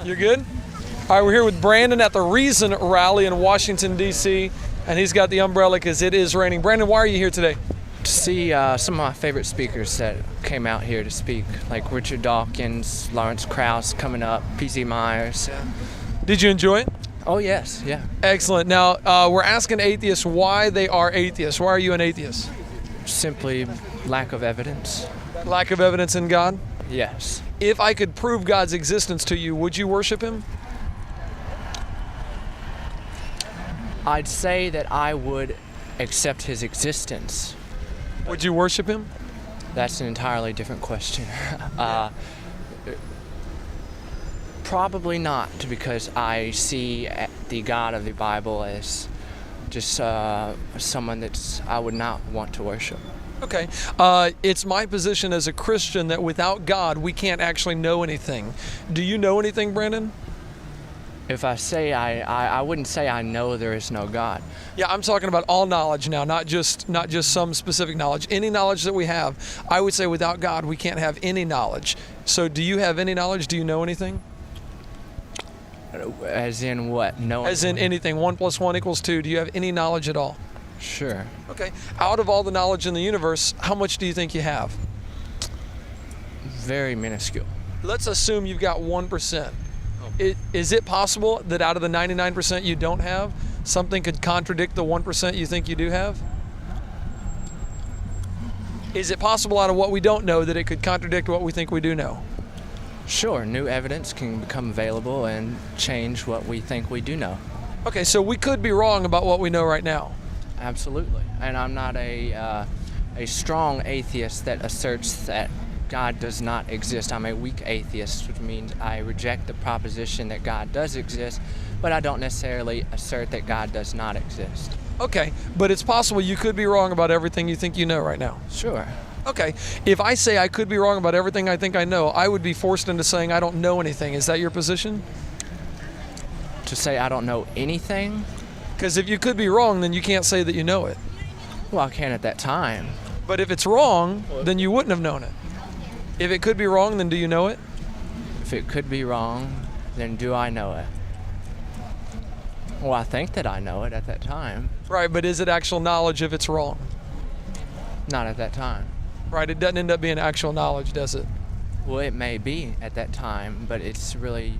You're good? All right, we're here with Brandon at the Reason Rally in Washington, D.C., and he's got the umbrella because it is raining. Brandon, why are you here today? To see some of my favorite speakers that came out here to speak, like Richard Dawkins, Lawrence Krauss coming up, P.Z. Myers. Did you enjoy it? Oh, yes, yeah. Excellent. Now, we're asking atheists why they are atheists. Why are you an atheist? Simply lack of evidence. Lack of evidence in God? Yes. If I could prove God's existence to you, would you worship him? I'd say that I would accept his existence. Would you worship him? That's an entirely different question. Probably not, because I see the God of the Bible as just someone that I would not want to worship. Okay. It's my position as a Christian that without God, we can't actually know anything. Do you know anything, Brandon? If I say I wouldn't say I know there is no God. Yeah, I'm talking about all knowledge now, not just some specific knowledge. Any knowledge that we have, I would say without God, we can't have any knowledge. So do you have any knowledge? Do you know anything? As in what? No. As in anything. 1 + 1 = 2. Do you have any knowledge at all? Sure. Okay. Out of all the knowledge in the universe, how much do you think you have? Very minuscule. Let's assume you've got 1%. Is it possible that out of the 99% you don't have, something could contradict the 1% you think you do have? Is it possible out of what we don't know that it could contradict what we think we do know? Sure, new evidence can become available and change what we think we do know. Okay, so we could be wrong about what we know right now. Absolutely. And I'm not a strong atheist that asserts that God does not exist. I'm a weak atheist, which means I reject the proposition that God does exist, but I don't necessarily assert that God does not exist. Okay, but it's possible you could be wrong about everything you think you know right now. Sure. Okay, if I say I could be wrong about everything I think I know, I would be forced into saying I don't know anything. Is that your position? To say I don't know anything? Because if you could be wrong, then you can't say that you know it. Well, I can at that time. But if it's wrong, then you wouldn't have known it. If it could be wrong, then do you know it? If it could be wrong, then do I know it? Well, I think that I know it at that time. Right, but is it actual knowledge if it's wrong? Not at that time. Right, it doesn't end up being actual knowledge, does it? Well, it may be at that time, but it's really,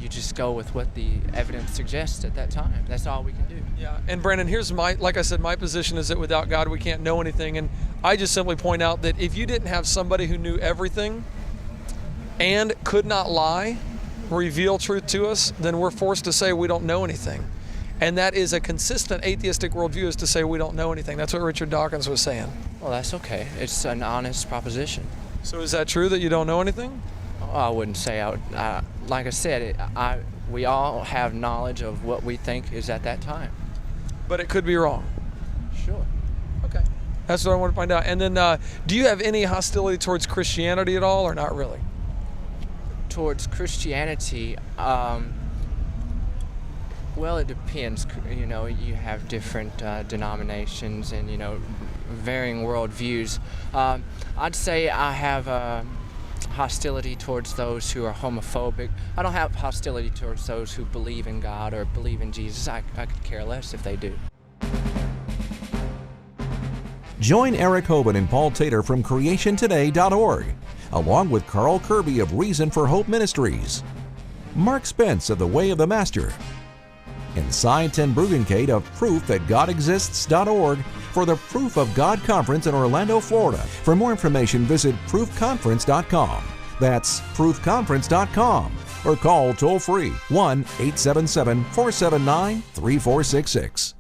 you just go with what the evidence suggests at that time. That's all we can do. Yeah, and Brandon, here's like I said, my position is that without God we can't know anything, and I just simply point out that if you didn't have somebody who knew everything and could not lie, reveal truth to us, then we're forced to say we don't know anything. And that is a consistent atheistic worldview, is to say we don't know anything. That's what Richard Dawkins was saying. Well, that's okay. It's an honest proposition. So is that true that you don't know anything? Oh, I wouldn't say I would. Like I said, we all have knowledge of what we think is at that time. But it could be wrong. Sure. Okay. That's what I want to find out. And then do you have any hostility towards Christianity at all, or not really? Towards Christianity, well, it depends. You know, you have different denominations and, you know, varying worldviews. I'd say I have hostility towards those who are homophobic. I don't have hostility towards those who believe in God or believe in Jesus. I could care less if they do. Join Eric Hoban and Paul Tater from CreationToday.org, along with Carl Kirby of Reason for Hope Ministries, Mark Spence of The Way of the Master, and Cy Ten Bruggencate of ProofThatGodExists.org for the Proof of God Conference in Orlando, Florida. For more information, visit proofconference.com. That's proofconference.com. Or call toll-free 1-877-479-3466.